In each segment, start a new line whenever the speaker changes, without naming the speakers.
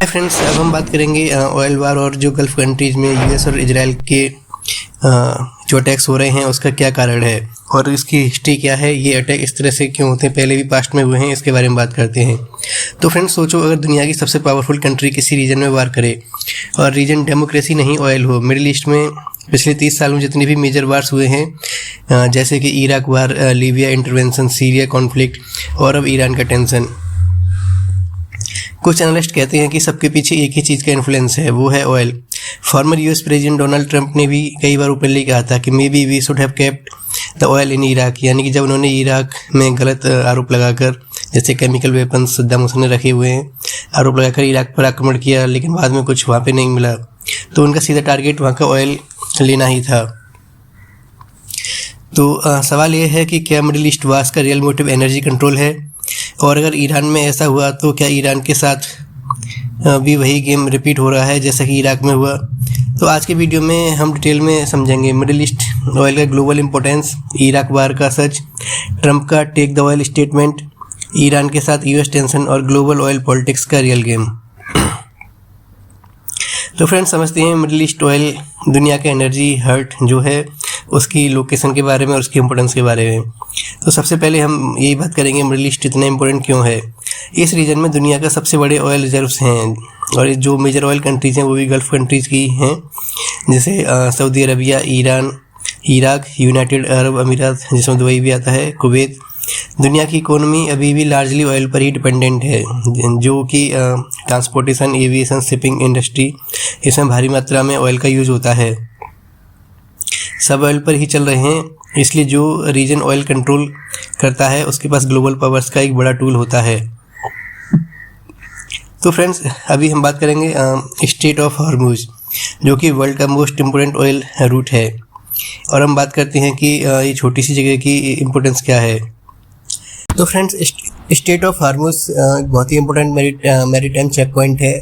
Friends, अब हम बात करेंगे ऑयल वार और जो गल्फ कंट्रीज़ में यूएस और इजराइल के जो अटैक्स हो रहे हैं उसका क्या कारण है और इसकी हिस्ट्री क्या है। ये अटैक इस तरह से क्यों होते हैं, पहले भी पास्ट में हुए हैं, इसके बारे में बात करते हैं। तो फ्रेंड्स, सोचो अगर दुनिया की सबसे पावरफुल कंट्री किसी रीजन में वार करे और रीजन डेमोक्रेसी नहीं ऑयल हो। मिडिल ईस्ट में पिछले 30 सालों में जितने भी मेजर वार्स हुए हैं, जैसे कि इराक वार, लीबिया इंटरवेंशन, सीरिया कॉन्फ्लिक्ट और अब ईरान का टेंशन, कुछ एनालिस्ट कहते हैं कि सबके पीछे एक ही चीज़ का इन्फ्लुएंस है, वो है oil. Former US president Donald Trump ने भी कई बार ओपनली कहा था कि maybe we should have kept the oil in Iraq, यानी कि जब उन्होंने इराक में गलत आरोप लगाकर, जैसे केमिकल वेपन्स सद्दाम हुसैन ने रखे हुए हैं, आरोप लगाकर इराक पर आक्रमण किया, लेकिन बाद में कुछ वहाँ पे नहीं मिला, तो उनका सीधा टारगेट वहाँ का ऑयल लेना ही था। तो सवाल ये है कि क्या मिडिल ईस्ट वार्स का रियल मोटिव एनर्जी कंट्रोल है, और अगर ईरान में ऐसा हुआ तो क्या ईरान के साथ भी वही गेम रिपीट हो रहा है जैसा कि इराक में हुआ। तो आज के वीडियो में हम डिटेल में समझेंगे मिडिल ईस्ट ऑयल का ग्लोबल इंपॉर्टेंस, इराक वार का सच, ट्रंप का take the oil statement, Iran के साथ यूएस टेंशन और ग्लोबल ऑयल पॉलिटिक्स का रियल गेम। तो फ्रेंड्स, समझते हैं मिडिल ईस्ट ऑयल दुनिया का एनर्जी हर्ट जो है उसकी लोकेशन के बारे में और उसकी इंपॉर्टेंस के बारे में। तो सबसे पहले हम यही बात करेंगे मिडिल ईस्ट इतना इंपॉर्टेंट क्यों है। इस रीजन में दुनिया का सबसे बड़े ऑयल रिजर्व्स हैं और जो मेजर ऑयल कंट्रीज़ हैं वो भी गल्फ कंट्रीज़ की हैं, जैसे Saudi Arabia, Iran, Iraq, United Arab अमीरात जिसमें दुबई भी आता है, कुवैत। दुनिया की इकोनॉमी अभी भी लार्जली ऑयल पर ही डिपेंडेंट है, जो कि ट्रांसपोर्टेशन, एविएशन, शिपिंग इंडस्ट्री, इसमें भारी मात्रा में ऑयल का यूज़ होता है। सब ऑयल पर ही चल रहे हैं, इसलिए जो रीजन ऑयल कंट्रोल करता है उसके पास ग्लोबल पावर्स का एक बड़ा टूल होता है। तो फ्रेंड्स, अभी हम बात करेंगे स्ट्रेट ऑफ हॉर्मुज, जो कि वर्ल्ड का मोस्ट इम्पोर्टेंट ऑयल रूट है, और हम बात करते हैं कि ये छोटी सी जगह की इम्पोर्टेंस क्या है। तो फ्रेंड्स, स्ट्रेट ऑफ हॉर्मुज बहुत ही इंपॉर्टेंट मैरीटाइम चेक पॉइंट है।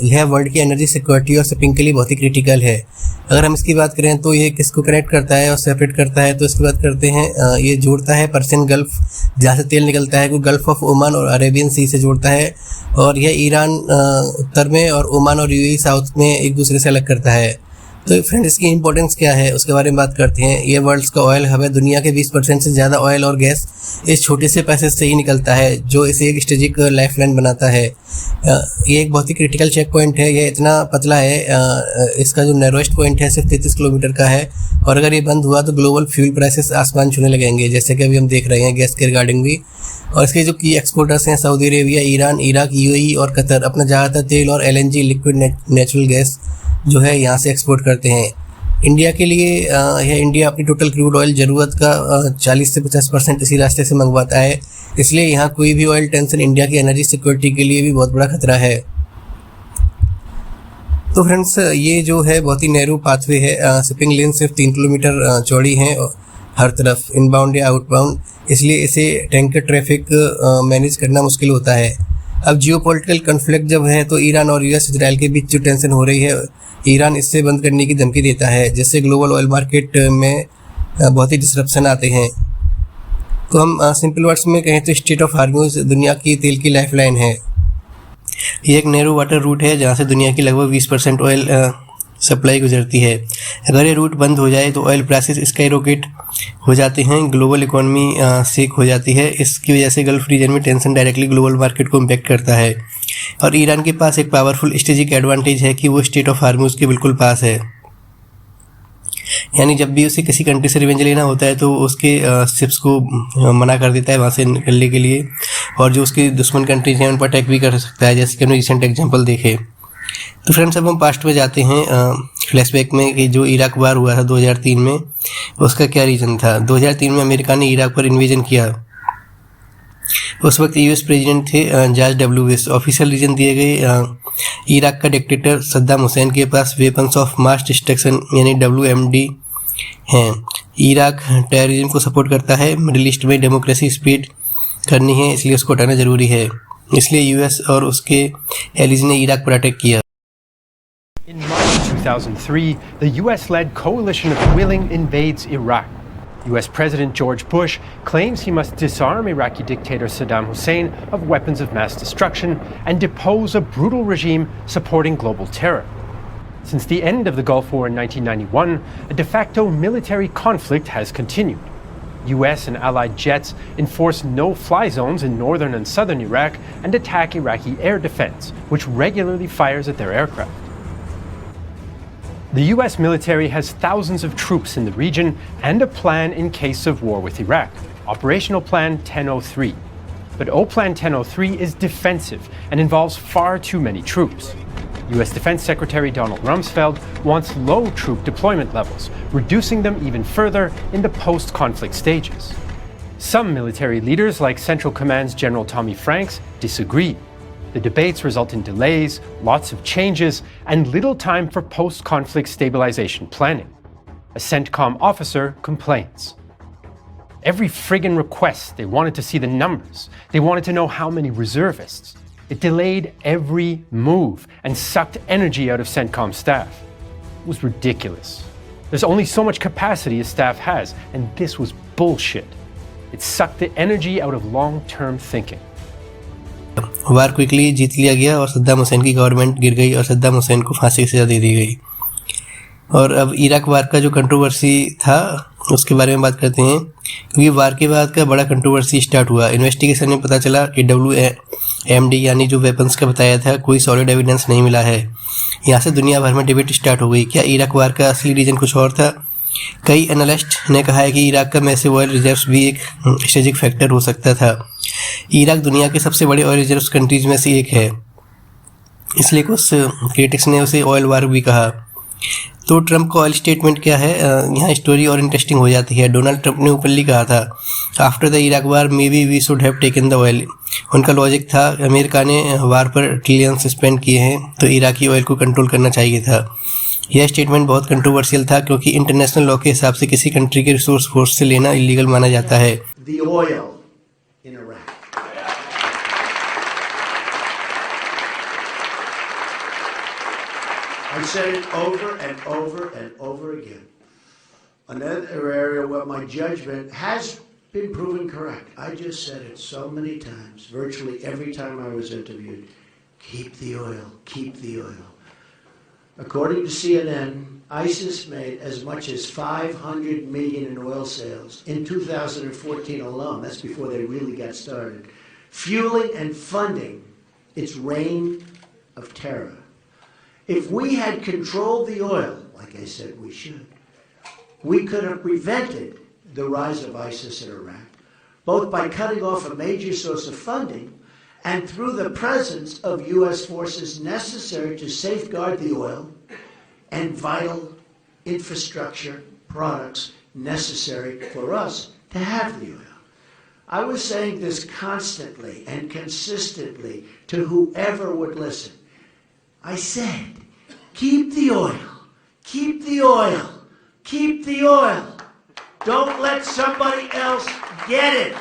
यह वर्ल्ड की एनर्जी सिक्योरिटी और शिपिंग के लिए बहुत ही क्रिटिकल है। अगर हम इसकी बात करें तो ये किसको कनेक्ट करता है और सेपरेट करता है, तो इसकी बात करते हैं। ये जोड़ता है पर्शियन गल्फ जहाँ से तेल निकलता है, कोई गल्फ ऑफ ओमान और अरेबियन सी से जोड़ता है, और यह ईरान उत्तर में और ओमान और यूएई साउथ में एक दूसरे से अलग करता है। तो फ्रेंड्स, इसकी इंपॉर्टेंस क्या है उसके बारे में बात करते हैं। ये वर्ल्ड का ऑयल हब है, दुनिया के 20% से ज़्यादा ऑयल और गैस इस छोटे से पैसेज से ही निकलता है, जो इसे एक स्ट्रेटेजिक लाइफलाइन बनाता है। ये एक बहुत ही क्रिटिकल चेक पॉइंट है। यह इतना पतला है, इसका जो नैरोएस्ट पॉइंट है सिर्फ 33 किलोमीटर का है, और अगर ये बंद हुआ तो ग्लोबल फ्यूल प्राइसेस आसमान छूने लगेंगे, जैसे कि अभी हम देख रहे हैं गैस के रिगार्डिंग भी। और इसके जो की एक्सपोर्टर्स हैं Saudi Arabia, Iran, Iraq, UAE और कतर अपना ज़्यादातर तेल और एलएनजी लिक्विड नेचुरल गैस जो है यहाँ से एक्सपोर्ट करते हैं। इंडिया के लिए इंडिया अपनी टोटल क्रूड ऑयल ज़रूरत का 40 से 50% इसी रास्ते से मंगवाता है, इसलिए यहाँ कोई भी ऑयल टेंशन इंडिया की एनर्जी सिक्योरिटी के लिए भी बहुत बड़ा खतरा है। तो फ्रेंड्स, ये जो है बहुत ही नैरो पाथवे है। शिपिंग लेन सिर्फ 3 किलोमीटर चौड़ी हैं हर तरफ, इनबाउंड या आउटबाउंड, इसलिए इसे टैंकर ट्रैफिक मैनेज करना मुश्किल होता है। अब जियोपॉलिटिकल कॉन्फ्लिक्ट जब है तो ईरान और यूएस इजराइल के बीच जो टेंशन हो रही है, ईरान इससे बंद करने की धमकी देता है, जिससे ग्लोबल ऑयल मार्केट में बहुत ही डिसरप्शन आते हैं। तो हम सिंपल वर्ड्स में कहें तो स्ट्रेट ऑफ हॉर्मुज दुनिया की तेल की लाइफलाइन है। ये एक नैरो वाटर रूट है जहाँ से दुनिया की लगभग 20% ऑयल सप्लाई गुजरती है। अगर ये रूट बंद हो जाए तो ऑयल प्राइसेस स्काई रॉकेट हो जाते हैं, ग्लोबल इकोनॉमी सेक हो जाती है। इसकी वजह से गल्फ रीजन में टेंशन डायरेक्टली ग्लोबल मार्केट को इम्पैक्ट करता है, और ईरान के पास एक पावरफुल स्ट्रेटेजिक एडवांटेज है कि वो स्ट्रेट ऑफ हॉर्मुज के बिल्कुल पास है, यानी जब भी उसे किसी कंट्री से रिवेंज लेना होता है तो उसके शिप्स को मना कर देता है वहाँ से निकलने के लिए, और जो उसकी दुश्मन कंट्रीज हैं उन पर अटैक भी कर सकता है, जैसे कि हमने रिसेंट एग्जांपल देखे। तो फ्रेंड्स, अब हम पास्ट में जाते हैं फ्लैशबैक में कि जो इराक वार हुआ था 2003 में, उसका क्या रीज़न था। 2003 में अमेरिका ने इराक पर इन्वेजन किया। उस वक्त यूएस प्रेसिडेंट थे George W Bush. Official reason दिए गए इराक का डिक्टेटर सद्दाम हुसैन के पास वेपन्स ऑफ मास डिस्ट्रक्शन यानी WMD हैं। इराक टेररिज्म को सपोर्ट करता है, मिडिल ईस्ट में डेमोक्रेसी स्प्रेड करनी है, इसलिए उसको हटाना ज़रूरी है, इसलिए यूएस और उसके एलीज ने इराक पर अटैक किया।
In March 2003, the US-led coalition of willing invades Iraq. US President George Bush claims he must disarm Iraqi dictator Saddam Hussein of weapons of mass destruction and depose a brutal regime supporting global terror. Since the end of the Gulf War in 1991, a de facto military conflict has continued. US and allied jets enforce no-fly zones in northern and southern Iraq and attack Iraqi air defense, which regularly fires at their aircraft. The US military has thousands of troops in the region and a plan in case of war with Iraq, Operational Plan 1003. But OPLAN 1003 is defensive and involves far too many troops. US Defense Secretary Donald Rumsfeld wants low troop deployment levels, reducing them even further in the post-conflict stages. Some military leaders, like Central Command's General Tommy Franks, disagree. The debates result in delays, lots of changes, and little time for post-conflict stabilization planning. A CENTCOM officer complains. Every friggin' request, they wanted to see the numbers. They wanted to know how many reservists. It delayed every move and sucked energy out of CENTCOM staff. It was ridiculous. There's only so much capacity a staff has, and this was bullshit. It sucked the energy out of long-term thinking.
War quickly जीत लिया गया और सद्दाम हुसैन की government गिर गई और सद्दाम हुसैन को फांसी की सज़ा दे दी गई। और अब इराक वार का जो कंट्रोवर्सी था उसके बारे में बात करते हैं, क्योंकि वार के बाद का बड़ा कंट्रोवर्सी स्टार्ट हुआ। इन्वेस्टिगेशन में पता चला कि WMD यानी जो वेपन्स का बताया था कोई सॉलिड एविडेंस नहीं मिला है। यहाँ से दुनिया भर में डिबेट स्टार्ट हो गई, क्या इराक वार का असली रीजन कुछ और था। कई एनालिस्ट ने कहा है कि इराक का मैसिव ऑयल रिजर्व्स भी एक स्ट्रेटेजिक फैक्टर हो सकता था। इराक दुनिया के सबसे बड़े ऑयल रिजर्व्स कंट्रीज में से एक है, इसलिए कुछ क्रिटिक्स ने उसे ऑयल वार भी कहा। तो ट्रंप का ऑयल स्टेटमेंट क्या है, यहाँ स्टोरी और इंटरेस्टिंग हो जाती है। डोनाल्ड ट्रंप ने ओपनली कहा था, after the Iraq war maybe we should have taken the oil. उनका लॉजिक था, अमेरिका ने वार पर ट्रिलियंस स्पेंड किए हैं तो इराकी ऑयल को कंट्रोल करना चाहिए था। यह स्टेटमेंट बहुत कंट्रोवर्शियल था क्योंकि इंटरनेशनल लॉ के हिसाब से किसी कंट्री के रिसोर्स फोर्स से लेना इलीगल माना जाता है।
I said it over and over and over again. Another area where my judgment has been proven correct. I just said it so many times, virtually every time I was interviewed. Keep the oil, keep the oil. According to CNN, ISIS made as much as $500 million in oil sales in 2014 alone. That's before they really got started. Fueling and funding its reign of terror. If we had controlled the oil, like I said we should, we could have prevented the rise of ISIS in Iraq, both by cutting off a major source of funding and through the presence of U.S. forces necessary to safeguard the oil and vital infrastructure products necessary for us to have the oil. I was saying this constantly and consistently to whoever would listen. I said, keep the oil, keep the oil, keep the oil. Don't let somebody else get it.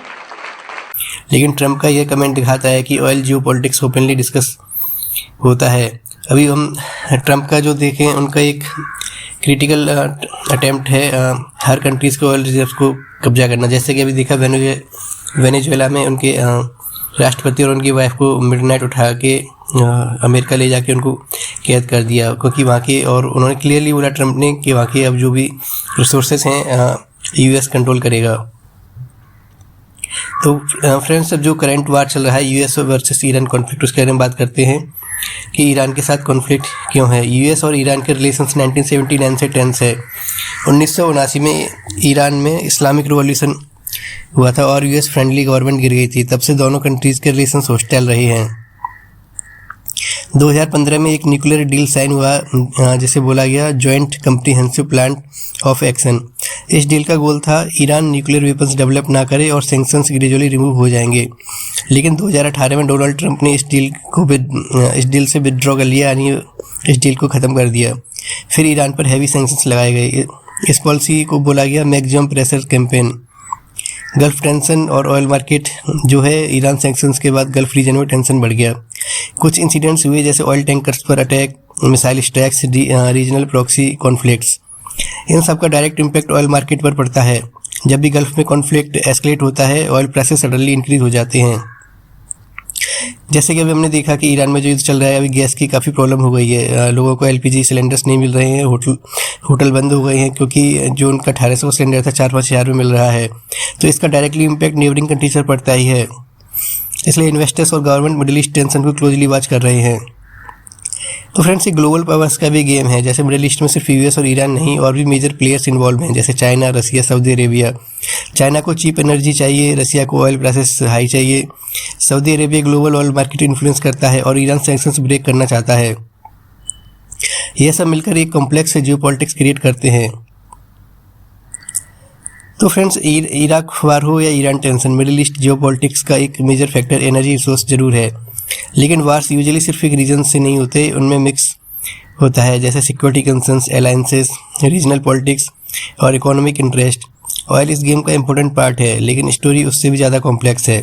लेकिन Trump का यह comment दिखाता है कि oil geopolitics openly discuss होता है। अभी हम ट्रंप का जो देखें, उनका एक क्रिटिकल अटेम्प्ट है हर कंट्रीज़ के ऑयल रिजर्व्स को कब्जा करना। जैसे कि अभी देखा वेनेजुएला में उनके राष्ट्रपति और उनकी वाइफ को मिडनाइट उठा के अमेरिका ले जाके उनको कैद कर दिया, क्योंकि वहाँ के, और उन्होंने क्लियरली बोला ट्रंप ने कि वहाँ के अब जो भी रिसोर्सेज हैं यूएस कंट्रोल करेगा। तो फ्रेंड्स, अब जो करंट वार चल रहा है यूएस वर्सेस ईरान कॉन्फ्लिक्ट, उसके बारे में बात करते हैं कि ईरान के साथ कॉन्फ्लिक्ट क्यों है। यूएस और ईरान के रिलेशंस 1979 से टेंस है। 1979 में ईरान में इस्लामिक रिवॉल्यूशन हुआ था और यूएस फ्रेंडली गवर्नमेंट गिर गई थी। तब से दोनों कंट्रीज़ के रिलेशंस हॉस्टाइल रहे हैं। 2015 में एक न्यूक्लियर डील साइन हुआ जिसे बोला गया joint comprehensive plan of action. इस डील का गोल था ईरान न्यूक्लियर वेपन्स डेवलप ना करे और सैंक्शंस ग्रेजुअली रिमूव हो जाएंगे। लेकिन 2018 में डोनाल्ड ट्रंप ने इस डील से विदड्रॉ कर लिया, यानी इस डील को ख़त्म कर दिया। फिर ईरान पर हैवी सैंक्शंस लगाए गए। इस पॉलिसी को बोला गया maximum pressure campaign. Gulf tension और ऑयल मार्केट जो है, ईरान सैंक्शंस के बाद गल्फ रीजन में टेंशन बढ़ गया। कुछ इंसिडेंट्स हुए जैसे ऑयल टैंकर्स पर attack, missile strikes, regional proxy conflicts. इन सब का डायरेक्ट इम्पैक्ट ऑयल मार्केट पर पड़ता है। जब भी गल्फ में कॉन्फ्लिक्ट एस्केलेट होता है ऑयल प्राइसेस सडनली इंक्रीज हो जाते हैं। जैसे कि अभी हमने देखा कि ईरान में जो युद्ध चल रहा है, अभी गैस की काफ़ी प्रॉब्लम हो गई है, लोगों को एलपीजी सिलेंडर्स नहीं मिल रहे हैं, होटल बंद हो गए हैं क्योंकि जो उनका 1800 सिलेंडर था 4-5 हज़ार में मिल रहा है। तो इसका डायरेक्टली इम्पैक्ट नेबरिंग कंट्रीज पर पड़ता ही है। इसलिए इन्वेस्टर्स और गवर्नमेंट मिडिल ईस्ट टेंशन को क्लोजली वॉच कर रहे हैं। तो फ्रेंड्स, ये ग्लोबल पावर्स का भी गेम है। जैसे मिडिल ईस्ट में सिर्फ यूएस और ईरान नहीं, और भी मेजर प्लेयर्स इन्वॉल्व हैं, जैसे चाइना, रसिया, सऊदी अरेबिया। चाइना को चीप एनर्जी चाहिए, रसिया को ऑयल प्राइसेस हाई चाहिए, Saudi Arabia global oil market influence करता है और ईरान सैंक्शंस ब्रेक करना चाहता है। ये सब मिलकर एक कॉम्प्लेक्स जियोपॉलिटिक्स क्रिएट करते हैं। तो फ्रेंड्स, इराक वार हो या Iran tension, middle east geopolitics का एक मेजर फैक्टर एनर्जी रिसोर्स जरूर है। लेकिन वार्स यूजुअली सिर्फ एक रीजन से नहीं होते, उनमें मिक्स होता है, जैसे security concerns, alliances, regional politics और इकोनॉमिक इंटरेस्ट। ऑयल इस गेम का इम्पोर्टेंट पार्ट है, लेकिन स्टोरी उससे भी ज़्यादा कॉम्प्लेक्स है।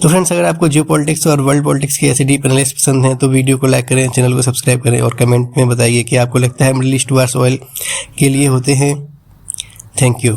तो फ्रेंड्स, अगर आपको जियो पॉलिटिक्स और वर्ल्ड पॉलिटिक्स की ऐसे डीप एनालिसिस पसंद है तो वीडियो को लाइक करें, चैनल को सब्सक्राइब करें और कमेंट में बताइए कि आपको लगता है मिडिल ईस्ट वार्स ऑयल के लिए होते हैं। Thank you.